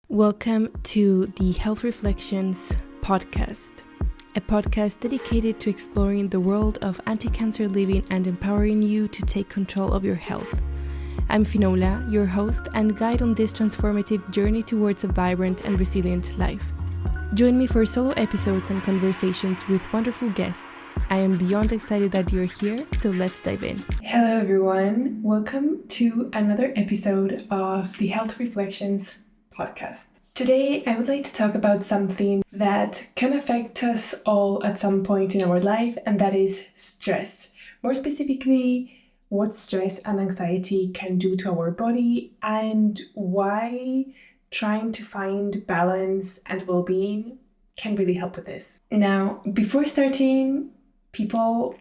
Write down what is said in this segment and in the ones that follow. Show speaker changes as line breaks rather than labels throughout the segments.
Welcome to the Health Reflections podcast, a podcast dedicated to exploring the world of anti-cancer living and empowering you to take control of your health. I'm Finola, your host and guide on this transformative journey towards a vibrant and resilient life. Join me for solo episodes and conversations with wonderful guests. I am beyond excited that you're here, so let's dive in. Hello everyone, welcome to another episode of the Health Reflections podcast. Today, I would like to talk about something that can affect us all at some point in our life, and that is stress. More specifically, what stress and anxiety can do to our body and why trying to find balance and well-being can really help with this. Now, before starting, people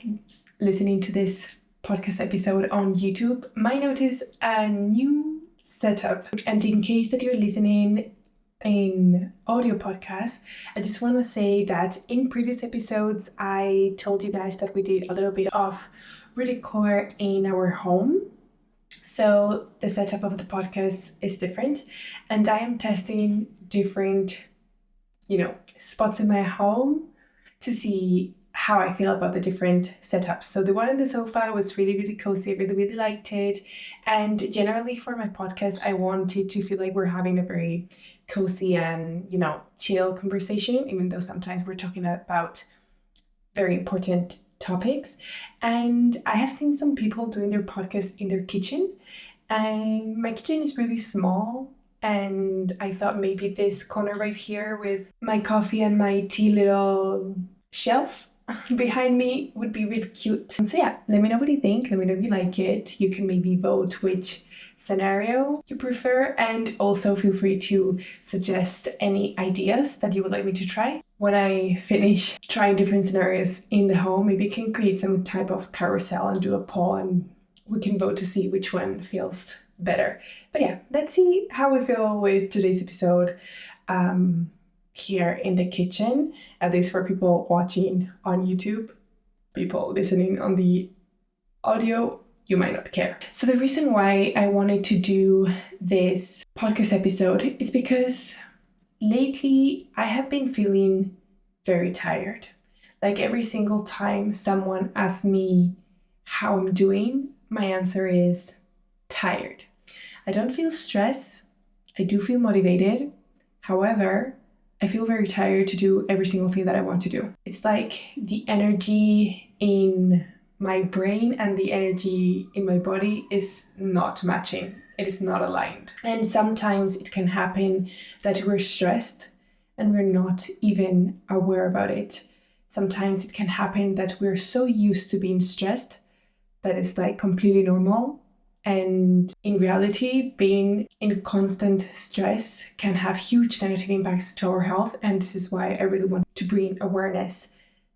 listening to this podcast episode on YouTube might notice a new setup. And in case that you're listening in audio podcast, I just want to say that in previous episodes, I told you guys that we did a little bit of record in our home. So the setup of the podcast is different, and I am testing different, spots in my home to see how I feel about the different setups. So the one on the sofa was really, really cozy. I really, really liked it. And generally for my podcast, I wanted to feel like we're having a very cozy and, chill conversation, even though sometimes we're talking about very important topics. And I have seen some people doing their podcast in their kitchen. And my kitchen is really small. And I thought maybe this corner right here with my coffee and my tea little shelf behind me would be really cute. So yeah, let me know what you think. Let me know if you like it. You can maybe vote which scenario you prefer, and also feel free to suggest any ideas that you would like me to try. When I finish trying different scenarios in the home, maybe I can create some type of carousel and do a poll, and we can vote to see which one feels better. But yeah, let's see how we feel with today's episode. Here in the kitchen, at least for people watching on YouTube. People listening on the audio, you might not care. So the reason why I wanted to do this podcast episode is because lately I have been feeling very tired. Like every single time someone asks me how I'm doing, my answer is tired. I don't feel stressed. I do feel motivated. However, I feel very tired to do every single thing that I want to do. It's like the energy in my brain and the energy in my body is not matching. It is not aligned. And sometimes it can happen that we're stressed and we're not even aware about it. Sometimes it can happen that we're so used to being stressed that it's like completely normal. And in reality, being in constant stress can have huge negative impacts to our health. And this is why I really want to bring awareness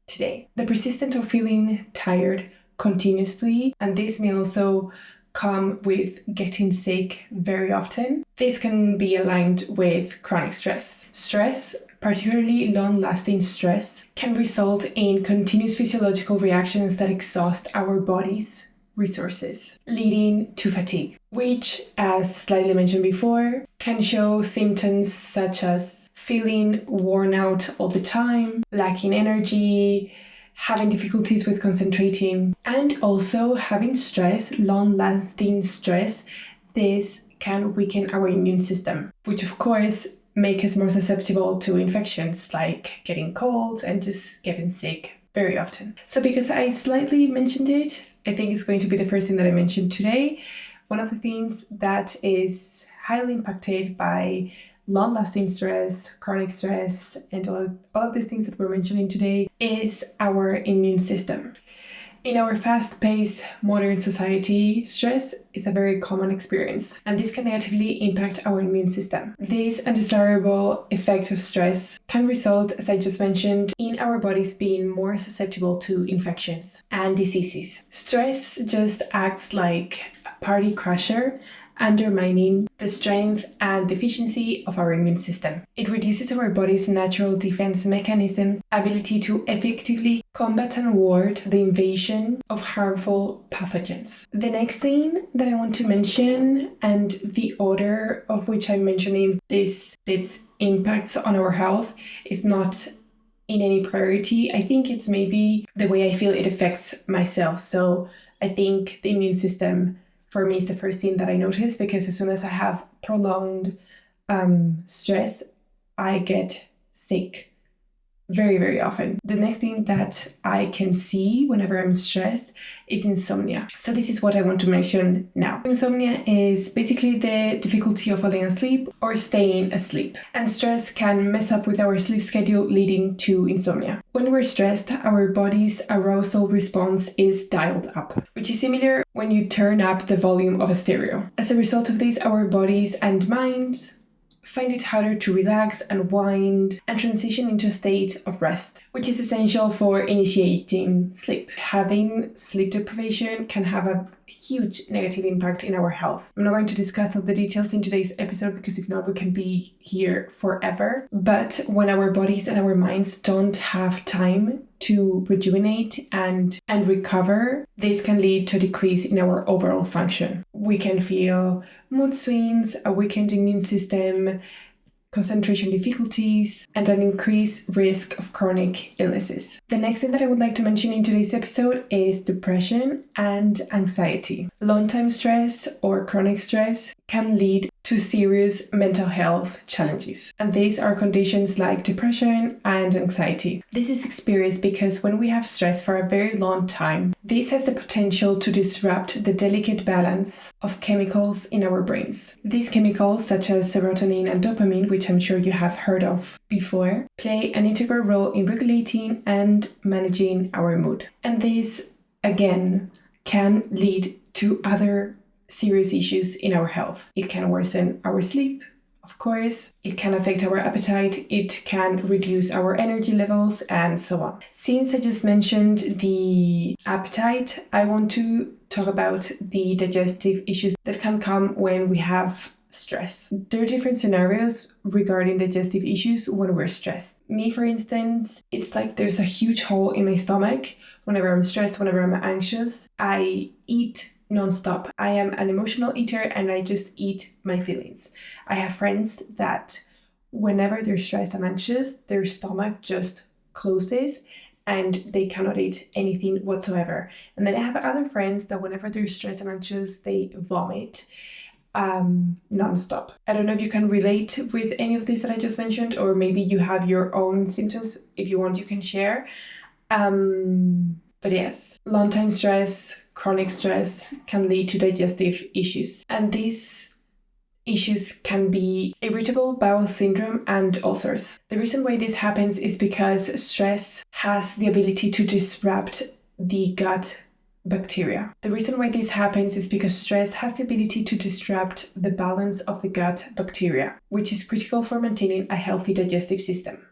today. The persistence of feeling tired continuously, and this may also come with getting sick very often. This can be aligned with chronic stress. Stress, particularly long-lasting stress, can result in continuous physiological reactions that exhaust our bodies resources, leading to fatigue, which, as slightly mentioned before, can show symptoms such as feeling worn out all the time, lacking energy, having difficulties with concentrating, and also having stress, long-lasting stress. This can weaken our immune system, which of course make us more susceptible to infections like getting colds and just getting sick very often. So because I slightly mentioned it, I think it's going to be the first thing that I mentioned today. One of the things that is highly impacted by long-lasting stress, chronic stress, and all of these things that we're mentioning today is our immune system. In our fast-paced modern society, stress is a very common experience, and this can negatively impact our immune system. This undesirable effect of stress can result, as I just mentioned, in our bodies being more susceptible to infections and diseases. Stress just acts like a party crasher undermining the strength and efficiency of our immune system. It reduces our body's natural defense mechanisms' ability to effectively combat and ward the invasion of harmful pathogens. The next thing that I want to mention, and the order of which I'm mentioning its impacts on our health, is not in any priority. I think it's maybe the way I feel it affects myself. So I think the immune system for me is the first thing that I notice, because as soon as I have prolonged stress, I get sick very, very often. The next thing that I can see whenever I'm stressed is insomnia. So this is what I want to mention now. Insomnia is basically the difficulty of falling asleep or staying asleep. And stress can mess up with our sleep schedule, leading to insomnia. When we're stressed, our body's arousal response is dialed up, which is similar when you turn up the volume of a stereo. As a result of this, our bodies and minds find it harder to relax, unwind, and transition into a state of rest, which is essential for initiating sleep. Having sleep deprivation can have a huge negative impact in our health. I'm not going to discuss all the details in today's episode, because if not, we can be here forever. But when our bodies and our minds don't have time to rejuvenate and recover, this can lead to a decrease in our overall function. We can feel mood swings, a weakened immune system, concentration difficulties, and an increased risk of chronic illnesses. The next thing that I would like to mention in today's episode is depression and anxiety. Long-term stress or chronic stress can lead to serious mental health challenges. And these are conditions like depression and anxiety. This is experienced because when we have stress for a very long time, this has the potential to disrupt the delicate balance of chemicals in our brains. These chemicals, such as serotonin and dopamine, which I'm sure you have heard of before, play an integral role in regulating and managing our mood. And this, again, can lead to other serious issues in our health. It can worsen our sleep, of course. It can affect our appetite. It can reduce our energy levels, and so on. Since I just mentioned the appetite, I want to talk about the digestive issues that can come when we have stress. There are different scenarios regarding digestive issues when we're stressed. Me, for instance, it's like there's a huge hole in my stomach whenever I'm stressed, whenever I'm anxious. I eat non-stop. I am an emotional eater, and I just eat my feelings. I have friends that whenever they're stressed and anxious, their stomach just closes and they cannot eat anything whatsoever. And then I have other friends that whenever they're stressed and anxious, they vomit non-stop. I don't know if you can relate with any of this that I just mentioned, or maybe you have your own symptoms. If you want, you can share. But yes, long-time stress, chronic stress can lead to digestive issues. And these issues can be irritable bowel syndrome and ulcers. The reason why this happens is because stress has the ability to disrupt the gut bacteria. The reason why this happens is because stress has the ability to disrupt the balance of the gut bacteria, which is critical for maintaining a healthy digestive system.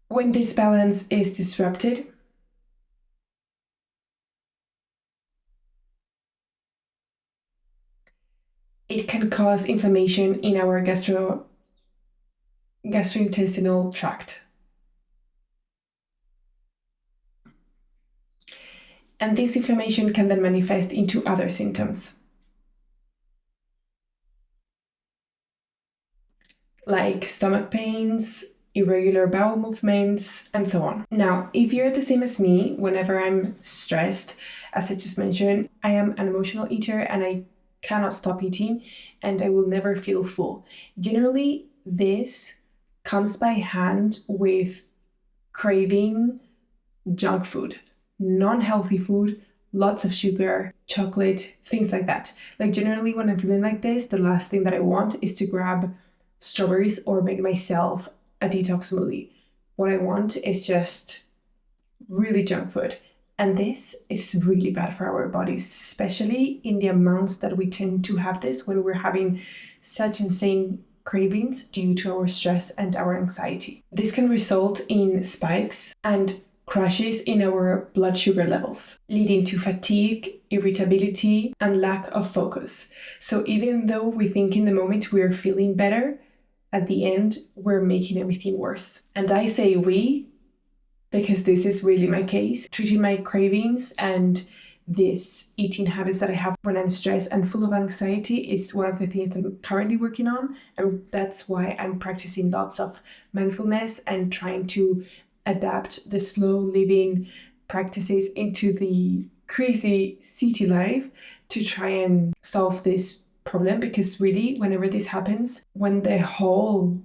When this balance is disrupted, it can cause inflammation in our gastrointestinal tract. And this inflammation can then manifest into other symptoms, like stomach pains, irregular bowel movements, and so on. Now, if you're the same as me, whenever I'm stressed, as I just mentioned, I am an emotional eater and I cannot stop eating, and I will never feel full. Generally, this comes by hand with craving junk food, non-healthy food, lots of sugar, chocolate, things like that. Like generally when I'm feeling like this, the last thing that I want is to grab strawberries or make myself a detox smoothie. What I want is just really junk food. And this is really bad for our bodies, especially in the amounts that we tend to have this when we're having such insane cravings due to our stress and our anxiety. This can result in spikes and crashes in our blood sugar levels, leading to fatigue, irritability, and lack of focus. So even though we think in the moment we're feeling better, at the end, we're making everything worse. And I say we, because this is really my case. Treating my cravings and these eating habits that I have when I'm stressed and full of anxiety is one of the things that I'm currently working on. And that's why I'm practicing lots of mindfulness and trying to adapt the slow living practices into the crazy city life to try and solve this problem. Because really, whenever this happens, when the whole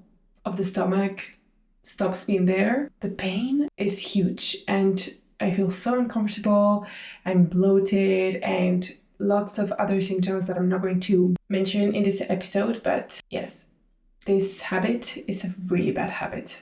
of the stomach stops being there, the pain is huge and I feel so uncomfortable, I'm bloated, and lots of other symptoms that I'm not going to mention in this episode. But yes, this habit is a really bad habit.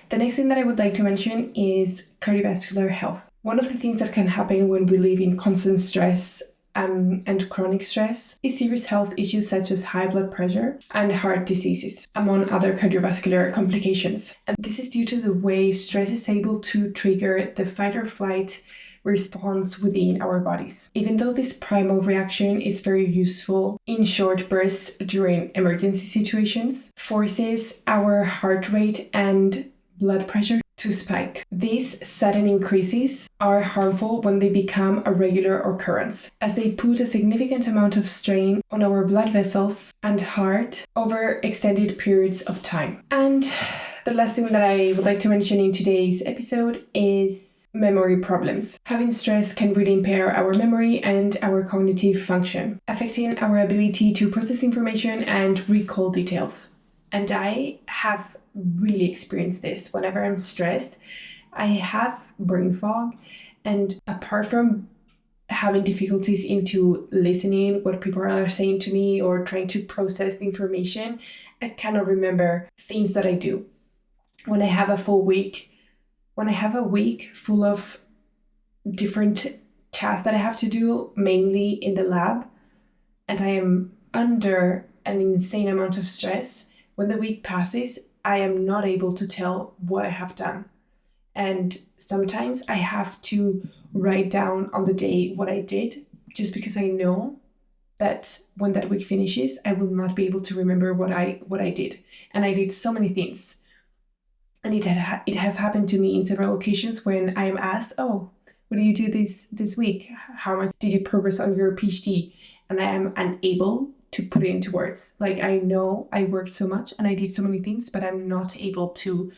The next thing that I would like to mention is cardiovascular health. One of the things that can happen when we live in constant stress and chronic stress is serious health issues such as high blood pressure and heart diseases, among other cardiovascular complications. And this is due to the way stress is able to trigger the fight or flight response within our bodies. Even though this primal reaction is very useful in short bursts during emergency situations, forces our heart rate and blood pressure to spike. These sudden increases are harmful when they become a regular occurrence, as they put a significant amount of strain on our blood vessels and heart over extended periods of time. And the last thing that I would like to mention in today's episode is memory problems. Having stress can really impair our memory and our cognitive function, affecting our ability to process information and recall details. And I have really experienced this. Whenever I'm stressed, I have brain fog. And apart from having difficulties into listening what people are saying to me or trying to process the information, I cannot remember things that I do. When I have a week full of different tasks that I have to do, mainly in the lab, and I am under an insane amount of stress, when the week passes, I am not able to tell what I have done. And sometimes I have to write down on the day what I did, just because I know that when that week finishes, I will not be able to remember what I did. And I did so many things. And it has happened to me in several occasions when I am asked, oh, what did you do this week? How much did you progress on your PhD? And I am unable to put it into words. Like, I know I worked so much and I did so many things, but I'm not able to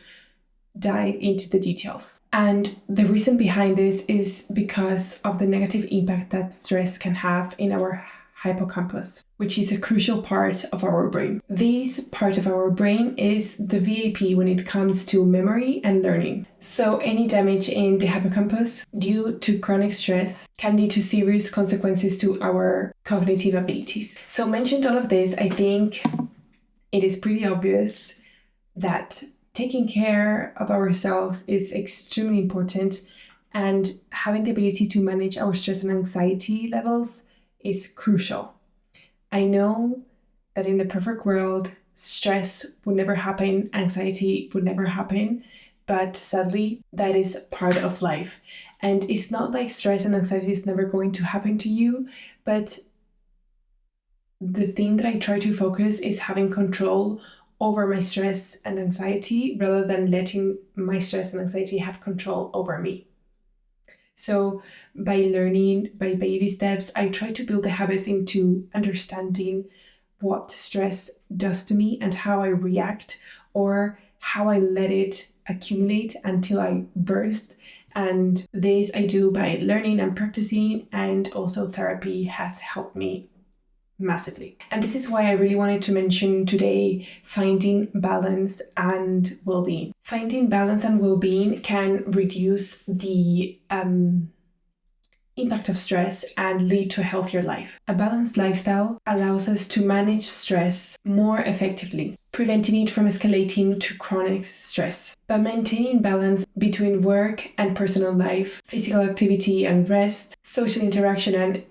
dive into the details. And the reason behind this is because of the negative impact that stress can have in our hippocampus, which is a crucial part of our brain. This part of our brain is the VAP when it comes to memory and learning. So any damage in the hippocampus due to chronic stress can lead to serious consequences to our cognitive abilities. So mentioned all of this, I think it is pretty obvious that taking care of ourselves is extremely important, and having the ability to manage our stress and anxiety levels is crucial. I know that in the perfect world, stress would never happen, anxiety would never happen, but sadly, that is part of life. And it's not like stress and anxiety is never going to happen to you, but the thing that I try to focus is having control over my stress and anxiety rather than letting my stress and anxiety have control over me. So by learning, by baby steps, I try to build the habits into understanding what stress does to me and how I react, or how I let it accumulate until I burst. And this I do by learning and practicing, and also therapy has helped me massively. And this is why I really wanted to mention today finding balance and well-being. Finding balance and well-being can reduce the impact of stress and lead to a healthier life. A balanced lifestyle allows us to manage stress more effectively, preventing it from escalating to chronic stress. By maintaining balance between work and personal life, physical activity and rest, social interaction and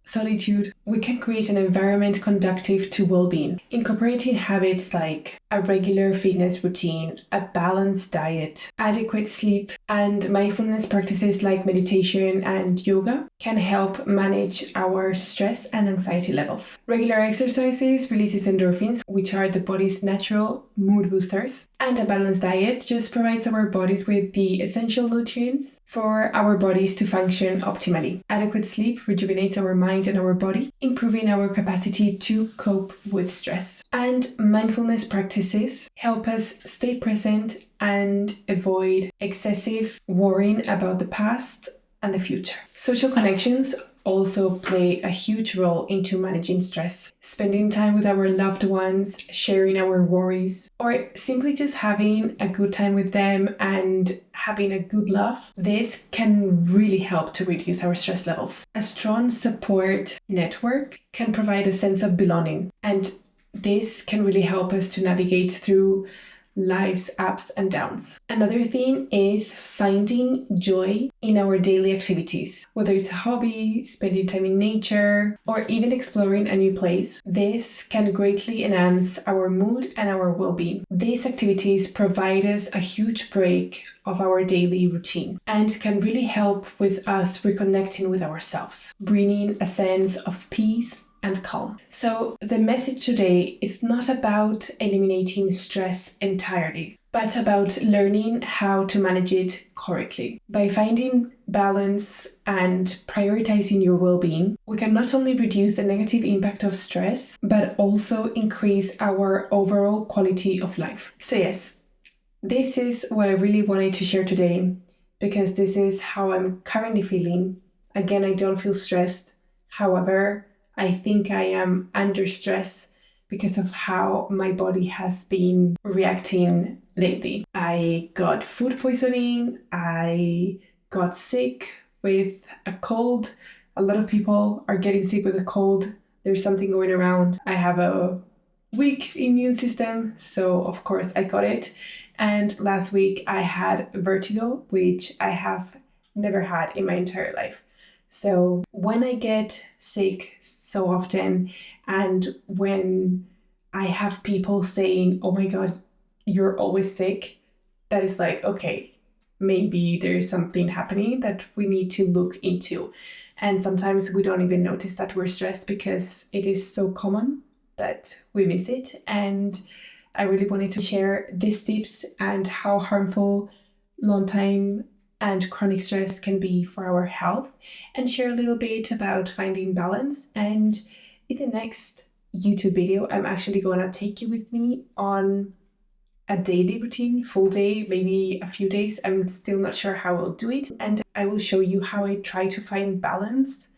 solitude, we can create an environment conducive to well-being, incorporating habits like a regular fitness routine, a balanced diet, adequate sleep, and mindfulness practices like meditation and yoga can help manage our stress and anxiety levels. Regular exercises releases endorphins, which are the body's natural mood boosters, and a balanced diet just provides our bodies with the essential nutrients for our bodies to function optimally. Adequate sleep rejuvenates our mind and our body, improving our capacity to cope with stress. And mindfulness practices help us stay present and avoid excessive worrying about the past and the future. Social connections also play a huge role into managing stress. Spending time with our loved ones, sharing our worries, or simply just having a good time with them and having a good laugh, this can really help to reduce our stress levels. A strong support network can provide a sense of belonging, and this can really help us to navigate through life's ups and downs. Another thing is finding joy in our daily activities, whether it's a hobby, spending time in nature, or even exploring a new place. This can greatly enhance our mood and our well-being. These activities provide us a huge break of our daily routine and can really help with us reconnecting with ourselves, bringing a sense of peace and calm. So the message today is not about eliminating stress entirely, but about learning how to manage it correctly. By finding balance and prioritizing your well-being, we can not only reduce the negative impact of stress, but also increase our overall quality of life. So yes, this is what I really wanted to share today, because this is how I'm currently feeling. Again, I don't feel stressed. However, I think I am under stress because of how my body has been reacting lately. I got food poisoning. I got sick with a cold. A lot of people are getting sick with a cold. There's something going around. I have a weak immune system, so of course I got it. And last week I had vertigo, which I have never had in my entire life. So when I get sick so often, and when I have people saying, oh my God, you're always sick, that is like, okay, maybe there's something happening that we need to look into. And sometimes we don't even notice that we're stressed because it is so common that we miss it. And I really wanted to share these tips and how harmful long time and chronic stress can be for our health, and share a little bit about finding balance. And in the next YouTube video, I'm actually going to take you with me on a daily routine, full day, maybe a few days. I'm still not sure how I'll do it. And I will show you how I try to find balance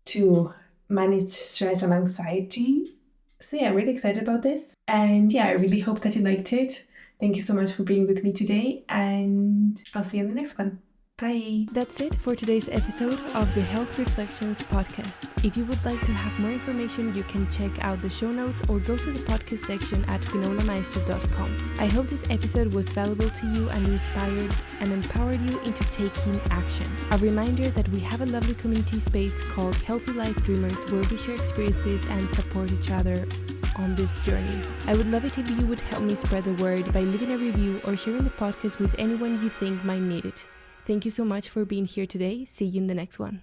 to manage stress and anxiety. So yeah, I'm really excited about this. And yeah, I really hope that you liked it. Thank you so much for being with me today, and I'll see you in the next one. Bye. That's it for today's episode of the Health Reflections podcast. If you would like to have more information, you can check out the show notes or go to the podcast section at finolameister.com. I hope this episode was valuable to you and inspired and empowered you into taking action. A reminder that we have a lovely community space called Healthy Life Dreamers, where we share experiences and support each other on this journey. I would love it if you would help me spread the word by leaving a review or sharing the podcast with anyone you think might need it. Thank you so much for being here today. See you in the next one.